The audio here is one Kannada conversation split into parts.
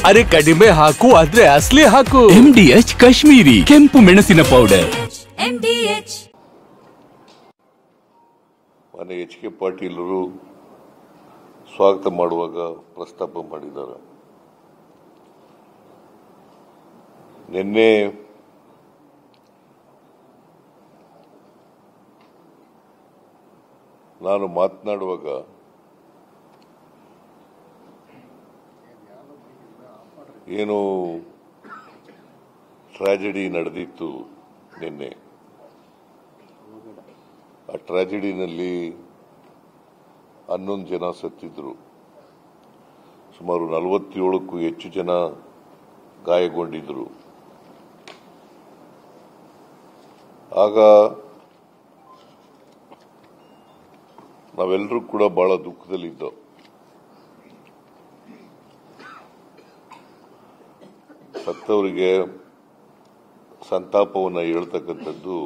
ಅರೆ ಕಡಿಮೆ ಹಾಕು ಆದ್ರೆ ಅಸಲಿ ಹಾಕು. MDH ಕಾಶ್ಮೀರಿ ಕೆಂಪು ಮೆಣಸಿನ ಪೌಡರ್. MDH. ಮನೆ HK ಪಾಟೀಲರು ಸ್ವಾಗತ ಮಾಡುವಾಗ ಪ್ರಸ್ತಾಪ ಮಾಡಿದ್ದಾರೆ. ನಿನ್ನೆ ನಾನು ಮಾತನಾಡುವಾಗ ಏನು ಟ್ರಾಜಿಡಿ ನಡೆದಿತ್ತು ನಿನ್ನೆ, ಆ ಟ್ರಾಜಿಡಿನಲ್ಲಿ 11 ಜನ ಸತ್ತಿದ್ರು, ಸುಮಾರು 47ಕ್ಕೂ ಹೆಚ್ಚು ಜನ ಗಾಯಗೊಂಡಿದ್ರು. ಆಗ ನಾವೆಲ್ಲರೂ ಕೂಡ ಬಹಳ ದುಃಖದಲ್ಲಿದ್ದೆವು. ಸತ್ತವರಿಗೆ ಸಂತಾಪವನ್ನು ಹೇಳ್ತಕ್ಕಂಥದ್ದು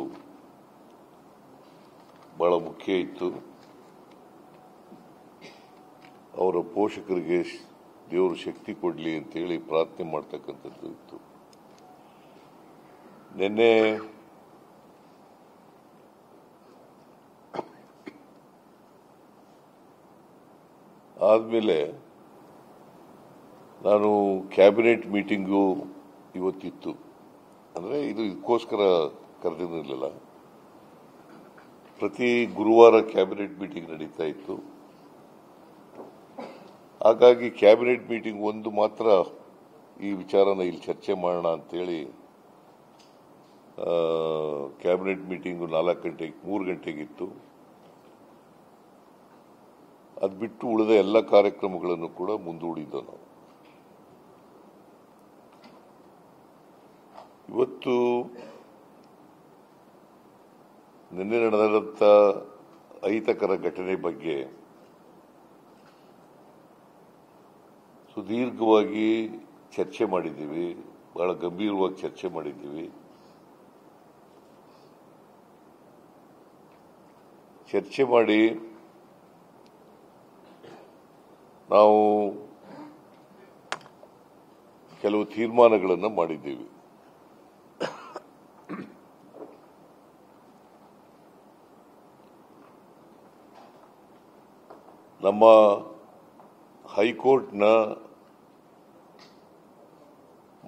ಬಹಳ ಮುಖ್ಯ ಇತ್ತು. ಅವರ ಪೋಷಕರಿಗೆ ದೇವರು ಶಕ್ತಿ ಕೊಡಲಿ ಅಂತೇಳಿ ಪ್ರಾರ್ಥನೆ ಮಾಡ್ತಕ್ಕಂಥದ್ದು ಇತ್ತು. ನಿನ್ನೆ ಆದಮೇಲೆ ನಾನು ಕ್ಯಾಬಿನೆಟ್ ಮೀಟಿಂಗು ಇವತ್ತಿತ್ತು, ಅಂದರೆ ಇದಕ್ಕೋಸ್ಕರ ಕರೆದಿರಲಿಲ್ಲ. ಪ್ರತಿ ಗುರುವಾರ ಕ್ಯಾಬಿನೆಟ್ ಮೀಟಿಂಗ್ ನಡೀತಾ ಇತ್ತು. ಹಾಗಾಗಿ ಕ್ಯಾಬಿನೆಟ್ ಮೀಟಿಂಗ್ ಒಂದು ಮಾತ್ರ ಈ ವಿಚಾರನ ಇಲ್ಲಿ ಚರ್ಚೆ ಮಾಡೋಣ ಅಂತೇಳಿ ಕ್ಯಾಬಿನೆಟ್ ಮೀಟಿಂಗು 3 ಗಂಟೆಗಿತ್ತು. ಅದು ಬಿಟ್ಟು ಉಳಿದ ಎಲ್ಲ ಕಾರ್ಯಕ್ರಮಗಳನ್ನು ಕೂಡ ಮುಂದೂಡಿದ್ದು ನಾವು. ಇವತ್ತು ನಿನ್ನೆ ನಡೆದಂಥ ಅಹಿತಕರ ಘಟನೆ ಬಗ್ಗೆ ಸುದೀರ್ಘವಾಗಿ ಚರ್ಚೆ ಮಾಡಿದ್ದೀವಿ, ಬಹಳ ಗಂಭೀರವಾಗಿ ಚರ್ಚೆ ಮಾಡಿದ್ದೀವಿ. ಚರ್ಚೆ ಮಾಡಿ ನಾವು ಕೆಲವು ತೀರ್ಮಾನಗಳನ್ನು ಮಾಡಿದ್ದೀವಿ. ನಮ್ಮ ಹೈಕೋರ್ಟ್ನ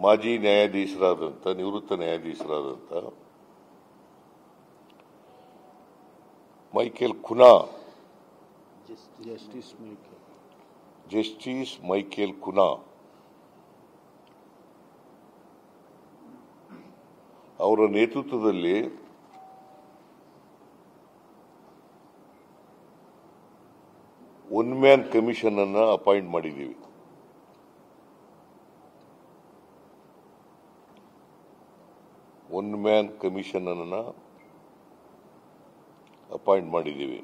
ಮಾಜಿ ನ್ಯಾಯಾಧೀಶರಾದಂಥ, ನಿವೃತ್ತ ನ್ಯಾಯಾಧೀಶರಾದಂಥ Michael Cunha, justice Michael Cunha ಅವರ ನೇತೃತ್ವದಲ್ಲಿ ಒನ್ ಮ್ಯಾನ್ ಕಮಿಷನ್ ಅನ್ನು ಅಪಾಯಿಂಟ್ ಮಾಡಿದ್ದೀವಿ. ಒನ್ ಮ್ಯಾನ್ ಕಮಿಷನ್ ಅನ್ನು ಅಪಾಯಿಂಟ್ ಮಾಡಿದ್ದೀವಿ.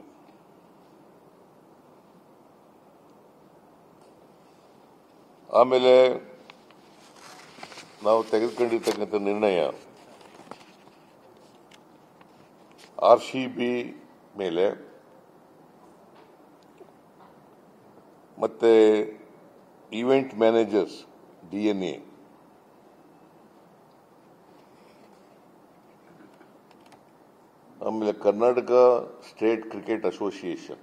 ಆಮೇಲೆ ನಾವು ತೆಗೆದುಕೊಂಡಿರ್ತಕ್ಕಂಥ ನಿರ್ಣಯ RCB ಮೇಲೆ ಮತ್ತೆ ಈವೆಂಟ್ ಮ್ಯಾನೇಜರ್ಸ್ DNA, ಆಮೇಲೆ ಕರ್ನಾಟಕ ಸ್ಟೇಟ್ ಕ್ರಿಕೆಟ್ ಅಸೋಸಿಯೇಷನ್,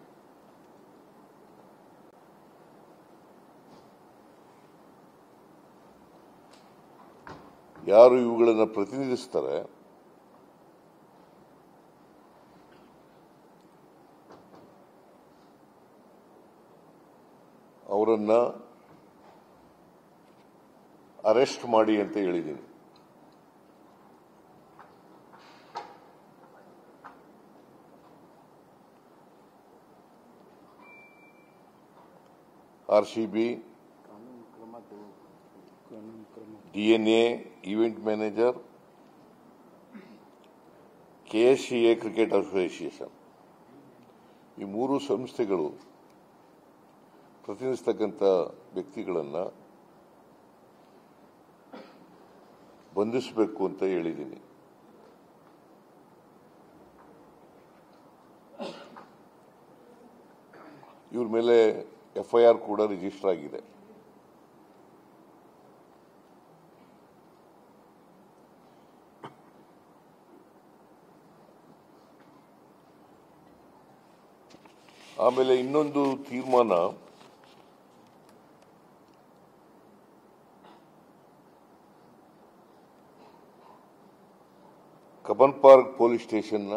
ಯಾರು ಇವುಗಳನ್ನು ಪ್ರತಿನಿಧಿಸ್ತಾರೆ ಅವರನ್ನ ಅರೆಸ್ಟ್ ಮಾಡಿ ಅಂತ ಹೇಳಿದ್ದೀನಿ. RCB, DNA, event manager, KSCA cricket association, ಈ 3 ಸಂಸ್ಥೆಗಳು ಪ್ರತಿನಿಧಿಸತಕ್ಕಂಥ ವ್ಯಕ್ತಿಗಳನ್ನು ಬಂಧಿಸಬೇಕು ಅಂತ ಹೇಳಿದ್ದೀನಿ. ಇವ್ರ ಮೇಲೆ FIR ಕೂಡ ರಿಜಿಸ್ಟರ್ ಆಗಿದೆ. ಆಮೇಲೆ ಇನ್ನೊಂದು ತೀರ್ಮಾನ, ಕಬ್ಬನ್ ಪಾರ್ಕ್ ಪೊಲೀಸ್ ಸ್ಟೇಷನ್ನ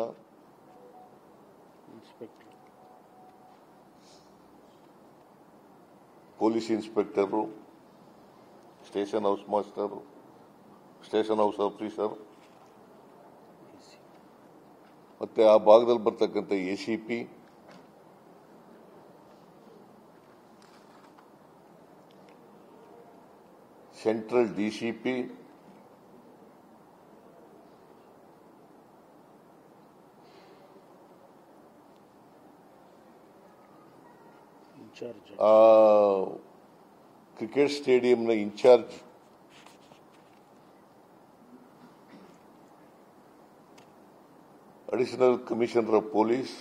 police inspector, station house master, station house officer, ಮತ್ತೆ ಆ ಭಾಗದಲ್ಲಿ ಬರ್ತಕ್ಕಂಥ ಎಸಿಪಿ, ಸೆಂಟ್ರಲ್ ಡಿಸಿಪಿ, ಕ್ರಿಕೆಟ್ ಸ್ಟೇಡಿಯಂನ incharge, additional commissioner of police,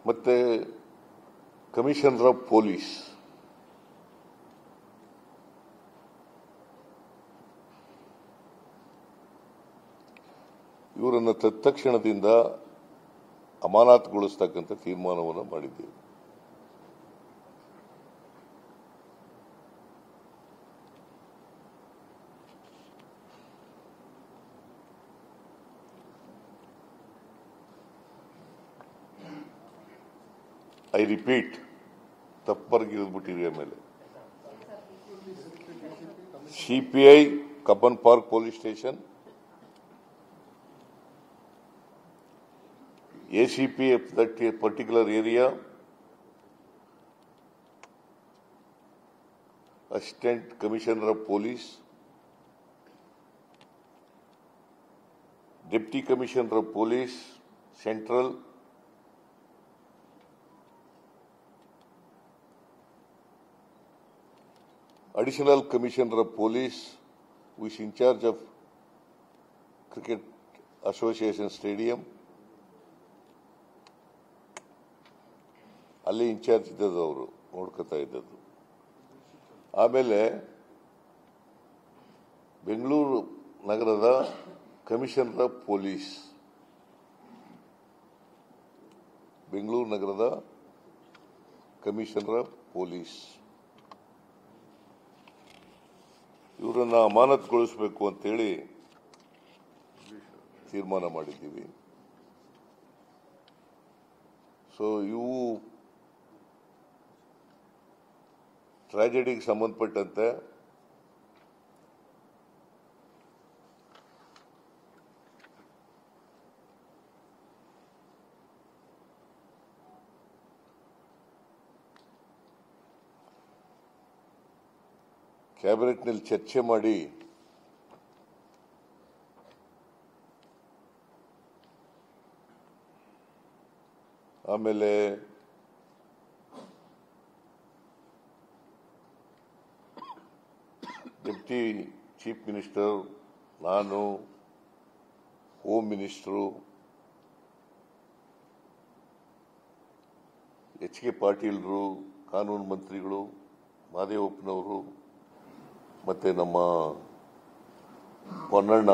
ಮತ್ತೆ ಕಮಿಷನರ್ ಆಫ್ ಪೊಲೀಸ್ ಇವರನ್ನು ತತ್ಕ್ಷಣದಿಂದ ಅಮಾನತುಗೊಳಿಸತಕ್ಕಂಥ ತೀರ್ಮಾನವನ್ನು ಮಾಡಿದ್ದೇವೆ. ಐ ರಿಪೀಟ್, ತಪ್ಪರ್ಗಿರಿದ್ಬಿಟ್ಟಿರಿ. ಆಮೇಲೆ CPI Cubbon park police station, ACP of that particular area, Assistant Commissioner of Police, Deputy Commissioner of Police, Central, Additional Commissioner of Police, who is in charge of Cricket Association Stadium, ಅಲ್ಲಿ ಇನ್ಚಾರ್ಜ್ ಇದ್ದದ್ದು, ಅವರು ನೋಡ್ಕೊತಾ ಇದ್ದದ್ದು. ಆಮೇಲೆ ಬೆಂಗಳೂರು ನಗರದ ಕಮಿಷನರ್ ಆಫ್ ಪೊಲೀಸ್, ಬೆಂಗಳೂರು ನಗರದ ಕಮಿಷನರ್ ಆಫ್ ಪೊಲೀಸ್ ಇವರನ್ನ ಅಮಾನತುಗೊಳಿಸಬೇಕು ಅಂತೇಳಿ ತೀರ್ಮಾನ ಮಾಡಿದ್ದೀವಿ. ಸೊ ಇವು ಟ್ರಾಜಿಡಿಗೆ ಸಂಬಂಧಪಟ್ಟಂತೆ ಕ್ಯಾಬಿನೆಟ್ನಲ್ಲಿ ಚರ್ಚೆ ಮಾಡಿ ಆಮೇಲೆ ಡೆಪ್ಟಿ ಚೀಫ್ ಮಿನಿಸ್ಟರ್, ನಾನು, ಹೋಮ್ ಮಿನಿಸ್ಟರು, HK ಪಾಟೀಲ್ರು, ಕಾನೂನು ಮಂತ್ರಿಗಳು, ಮಾದೇವಪ್ಪನವರು, ಮತ್ತೆ ನಮ್ಮ Ponnanna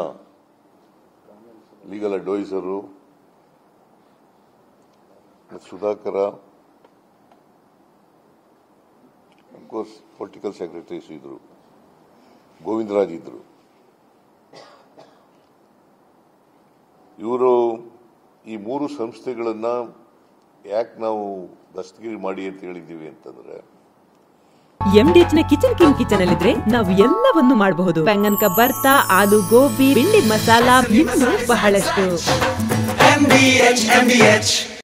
legal advisor, Sudhakara, of course political secretaries ಇದ್ರು, ಗೋವಿಂದರಾಜ್ ಇದ್ರು. ಇವರು ಈ ಮೂರು ಸಂಸ್ಥೆಗಳನ್ನ ಯಾಕೆ ನಾವು ದಸ್ತಗಿರಿ ಮಾಡಿ ಅಂತ ಹೇಳಿದ್ದೀವಿ ಅಂತಂದ್ರೆ, MDH ನ ಕಿಚನ್ ಅಲ್ಲಿದ್ರೆ ನಾವು ಎಲ್ಲವನ್ನು ಮಾಡಬಹುದು. ಬೆಂಗನ್ ಕಾ ಬರ್ತಾ, ಆಲೂ ಗೋಬಿ, ಭಿಂಡಿ ಮಸಾಲಾ, ಇನ್ನೂ ಬಹಳಷ್ಟು. MDH